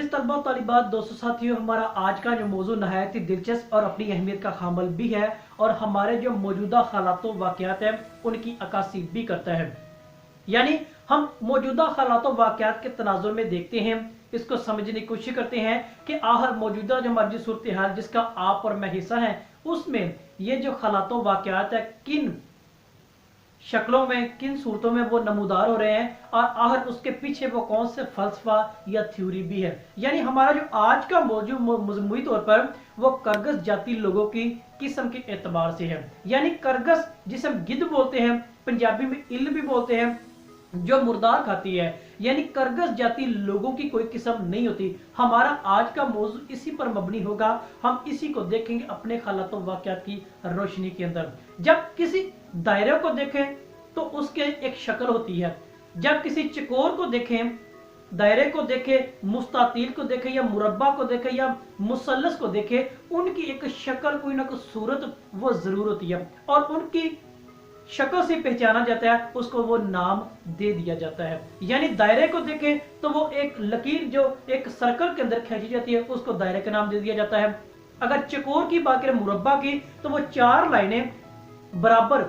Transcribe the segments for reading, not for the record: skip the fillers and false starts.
मोअज़्ज़िज़ तलबा तालिबात दोस्तों साथियों, हमारा आज का जो मौजू नहायत ही दिलचस्प और अपनी अहमियत का हामिल भी है और हमारे जो मौजूदा हालात वाक़यात हैं उनकी अक्कासी भी करता है। यानी हम मौजूदा हालात वाक़यात के तनाजुर में देखते हैं, इसको समझने की कोशिश करते हैं कि आखिर मौजूदा जो हमारी सूरत हाल जिसका आप और मैं हिस्सा हैं उसमें ये जो हालात वाक़यात है किन शक्लों में, किन सूरतों में वो नमूदार हो रहे हैं और आखिर उसके पीछे वो कौन से फलसफा या थ्योरी भी है। यानी हमारा जो आज का मौजू मजमूई तौर पर वो करगस जाति लोगों की किस्म के एतबार से है। यानी करगस जिसे हम गिद्ध बोलते हैं, पंजाबी में इल भी बोलते हैं, जो मुर्दार खाती है, यानी करगस जाति लोगों की कोई किस्म नहीं होती। हमारा आज का मौजू इसी पर मबनी होगा, हम इसी को देखेंगे अपने हालातों वाक़यात की रोशनी के अंदर। जब किसी दायरे को देखें तो उसके एक शक्ल होती है, जब किसी चकोर को देखें, दायरे को देखें, मुस्तातील को देखें या मुरब्बा को देखें या मुसल्लस को देखें, उनकी एक शक्ल कोई ना कोई सूरत वो जरूर होती है और उनकी शक्ल से पहचाना जाता है, उसको वो नाम दे दिया जाता है। यानी दायरे को देखें तो वो एक लकीर जो एक सर्कल के अंदर खींची जाती है उसको दायरे का नाम दे दिया जाता है। अगर चकोर की बात करें, मुरब्बा की, तो वो चार लाइनें बराबर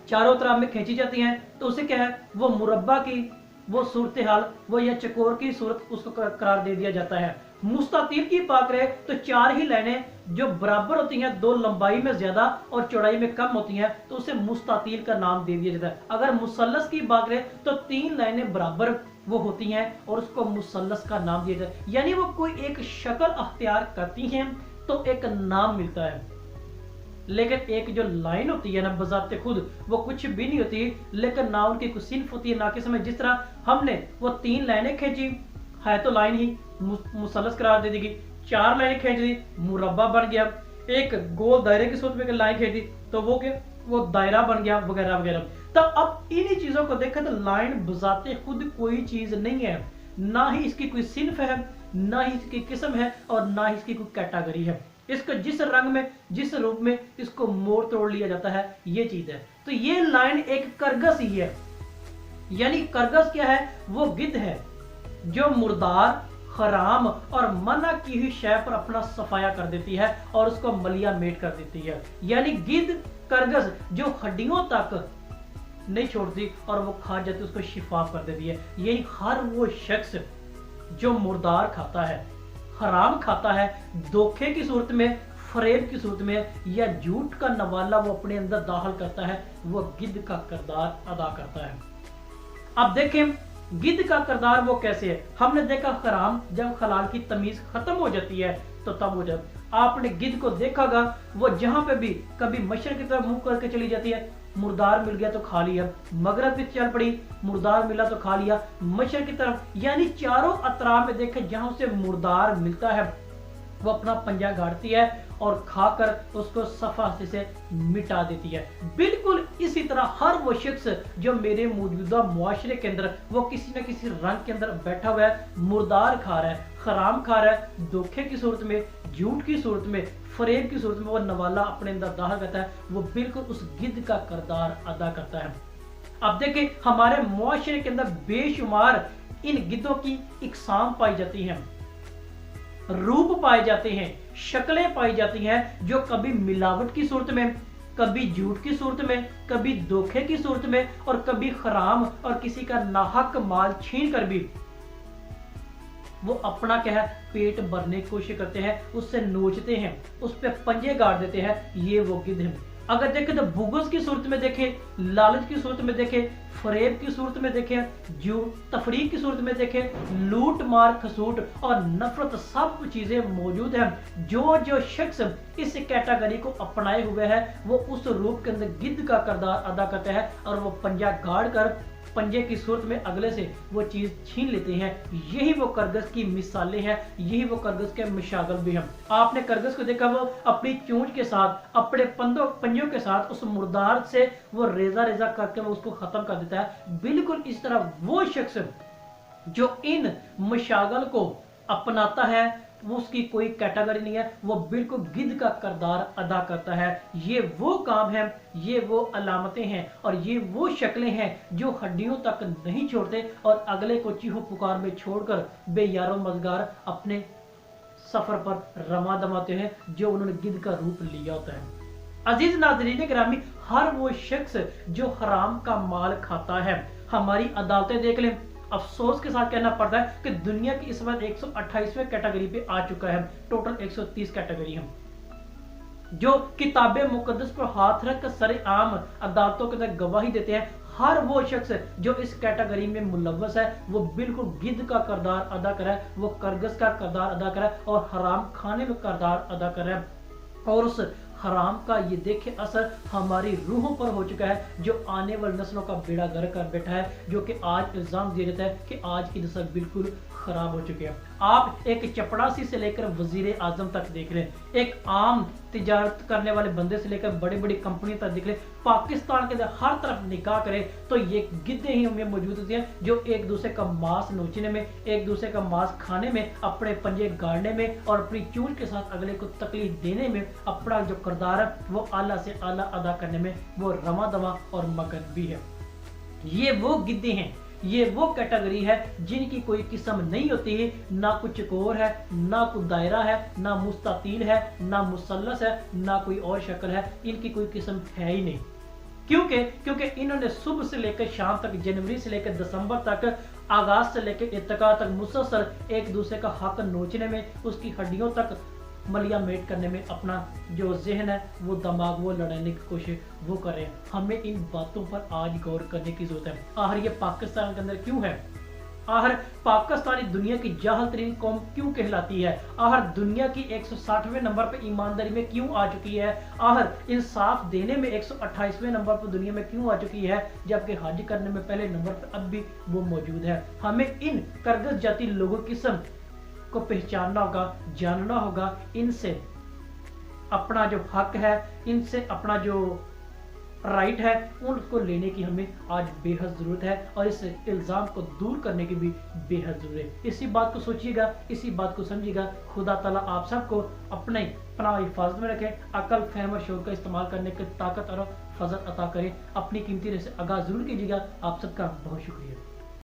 चारों तरफ में खींची जाती हैं तो उसे क्या है, वो मुरब्बा की वो सूरत हाल वो या चकोर की सूरत उसको करार दे दिया जाता है। मुस्तातील की बात करें तो चार ही लाइनें जो बराबर होती हैं, दो लंबाई में ज्यादा और चौड़ाई में कम होती हैं तो उसे मुस्तातील का नाम दे दिया जाता है। अगर मुसल्लस की बात करें तो तीन लाइनें बराबर वो होती हैं और उसको मुसल्लस का नाम दिया जाता है। यानी वो कोई एक शक्ल अख्तियार करती हैं तो एक नाम मिलता है, लेकिन एक जो लाइन होती है ना बजाते खुद वो कुछ भी नहीं होती, लेकिन ना उनकी कुछ सिन्फ होती है ना किस्म है। जिस तरह हमने वो तीन लाइनें खींची है तो लाइन ही मुसल्लस करार दे देगी, चार लाइनें खींच दी मुरब्बा बन गया, एक गोल दायरे की सूरत में लाइन खींच दी तो वो क्या, वो दायरा बन गया, वगैरह वगैरह। तो अब इन्हीं चीजों को देखें तो लाइन बजाते खुद कोई चीज नहीं है, ना ही इसकी कोई सिन्फ है, ना ही इसकी किस्म है और ना ही इसकी कोई कैटेगरी है। इसको जिस रंग में, जिस रूप में इसको मोड़ तोड़ लिया जाता है ये चीज है। तो ये लाइन एक करगस ही है। यानी करगस क्या है, वो गिद्ध है जो मुर्दार, हराम और मना की हुई शय पर अपना सफाया कर देती है और उसको मलिया मेट कर देती है। यानी गिद्ध करगस जो हड्डियों तक नहीं छोड़ती और वो खा जाती उसको शिफाफ कर देती है। यही हर वो शख्स जो मुर्दार खाता है, हराम खाता है, धोखे की सूरत में, फरेब की सूरत में या झूठ का नवाला वो अपने अंदर दाखिल करता है, वो गिद्ध का किरदार अदा करता है। अब देखें गिद्ध का किरदार वो कैसे है। हमने देखा हराम जब हलाल की तमीज खत्म हो जाती है तो तब हो जाती। आपने गिद्ध को देखागा वो जहां पे भी कभी मशरक की तरफ मुंह करके चली जाती है, मुर्दार मिल गया तो खा लिया, मगरब की चल पड़ी, मुर्दार मिला तो खा लिया, मशरक की तरफ, यानी चारों अतराफ में देखे जहां उसे मुर्दार मिलता है वो अपना पंजा गाड़ती है और खाकर उसको सफा से मिटा देती है। बिल्कुल इसी तरह हर वो शख्स जो मेरे मौजूदा मुआशरे के अंदर वो किसी न किसी रंग के अंदर बैठा हुआ है, मुर्दार खा रहा है, हराम खा रहा है, धोखे की सूरत में, झूठ की सूरत में, फरेब की सूरत में वो नवाला अपने अंदर दाखिल करता है, वो बिल्कुल उस गिद्ध का किरदार अदा करता है। अब देखें हमारे मुआशरे के अंदर बेशुमार इन गिद्धों की इकसाम पाई जाती हैं, रूप पाए जाते हैं, शक्लें पाई जाती हैं जो कभी मिलावट की सूरत में, कभी झूठ की सूरत में, कभी धोखे की सूरत में और कभी हराम और किसी का नाहक माल छीन कर भी वो अपना क्या है पेट भरने की कोशिश करते हैं, उससे नोचते हैं, उस पर पंजे गाड़ देते हैं। ये वो गिद्ध हैं। अगर देखें तो बुग़्ज़ की सूरत में देखें, लालच की सूरत में देखें, फरेब की सूरत में देखें, जो तफरीक की सूरत में देखें, लूट मार खसूट और नफरत सब चीजें मौजूद हैं। जो जो शख्स इस कैटेगरी को अपनाए हुए है वो उस रूप के अंदर गिद्ध का किरदार अदा करता है और वो पंजा गाड़ कर पंजे की सूरत में अगले से वो चीज छीन लेते हैं। यही वो करगस की मिसालें हैं, यही वो करगस के मशागल भी हैं। आपने करगस को देखा, वो अपनी चूंच के साथ, अपने पंजों के साथ उस मुर्दार से वो रेजा रेजा करके वो उसको खत्म कर देता है। बिल्कुल इस तरह वो शख्स जो इन मशागल को अपनाता है, वो उसकी कोई कैटेगरी नहीं है, वो बिल्कुल गिद्ध का किरदार अदा करता है। ये वो काम है, ये वो अलामतें हैं और ये वो शक्लें हैं जो हड्डियों तक नहीं छोड़ते और अगले को चीहो पुकार में छोड़कर बेयारो मददगार अपने सफर पर रमा दमाते हैं जो उन्होंने गिद्ध का रूप लिया होता है। अजीज नाज़रीन गिरामी, हर वो शख्स जो हराम का माल खाता है, हमारी अदालतें देख लें, अफसोस के साथ कहना पड़ता है कि दुनिया की इस वक्त 128वें कैटेगरी पे आ चुका है। टोटल 130 कैटेगरी है जो किताबे मुकद्दस पर हाथ रख सरे आम अदालतों के अंदर गवाही देते हैं। हर वो शख्स जो इस कैटेगरी में मुलव्वस है वो बिल्कुल गिद्ध का किरदार अदा कर रहा है, वो करगस का किरदार अदा कर रहा है और हराम खाने का किरदार अदा कर रहा है। और उस हराम का ये देखे असर हमारी रूहों पर हो चुका है जो आने वाली नस्लों का बेड़ा गर्क कर बैठा है, जो कि आज इल्जाम दिया जाता है कि आज की नस्ल बिल्कुल खराब हो चुकी है। आप एक चपड़ासी से लेकर वजीर आजम तक देख लें, एक आम तिजारत करने वाले बंदे से लेकर बड़ी बड़ी कंपनी तक देख लें, पाकिस्तान के अंदर हर तरफ निकाह करें तो ये गिद्धे ही हमें मौजूद होती हैं जो एक दूसरे का मांस नोचने में, एक दूसरे का मांस खाने में, अपने पंजे गाड़ने में और अपनी चूंच के साथ अगले को तकलीफ देने में अपना जो किरदार है वो आला से आला अदा करने में वो रमा दमा और मगन भी है। ये वो गिद्धे हैं, ये वो कैटेगरी है जिनकी कोई किस्म नहीं होती है, ना कुछ चकोर है, ना कोई दायरा है, ना मुस्तातील है, ना मुसल्लस है, ना कोई और शक्ल है, इनकी कोई किस्म है ही नहीं। क्योंकि इन्होंने सुबह से लेकर शाम तक, जनवरी से लेकर दिसंबर तक, आगाज से लेकर इत्तका तक मुसलसल एक दूसरे का हक नोचने में, उसकी हड्डियों तक मलिया मेट करने में अपना जो जहन है वो दिमाग वो लड़ाने की कोशिश वो करें। हमें इन बातों पर आज गौर करने की जरूरत है। आखिर ये पाकिस्तान के अंदर क्यों है? आखिर पाकिस्तानी दुनिया की जाहल तरीन कौम क्यों कहलाती है? आखिर दुनिया की 160वें नंबर पर ईमानदारी में क्यों आ चुकी है? आखिर इंसाफ देने में 128वें नंबर पर दुनिया में क्यों आ चुकी है, जबकि हज करने में पहले नंबर पर अब भी वो मौजूद है? हमें इन करगस जाति लोगों की किस्म को पहचानना होगा, जानना होगा, इनसे अपना जो हक है, इनसे अपना जो राइट है उनको लेने की हमें आज बेहद जरूरत है और इस इल्जाम को दूर करने की भी बेहद जरूरत है। इसी बात को सोचिएगा, इसी बात को समझिएगा। खुदा ताला आप सबको अपने पनाह हिफाजत में रखे, अकल, फहम और शऊर का इस्तेमाल करने की ताकत और फजल अता करे। अपनी कीमती राय से आगाह जरूर कीजिएगा। आप सबका बहुत शुक्रिया।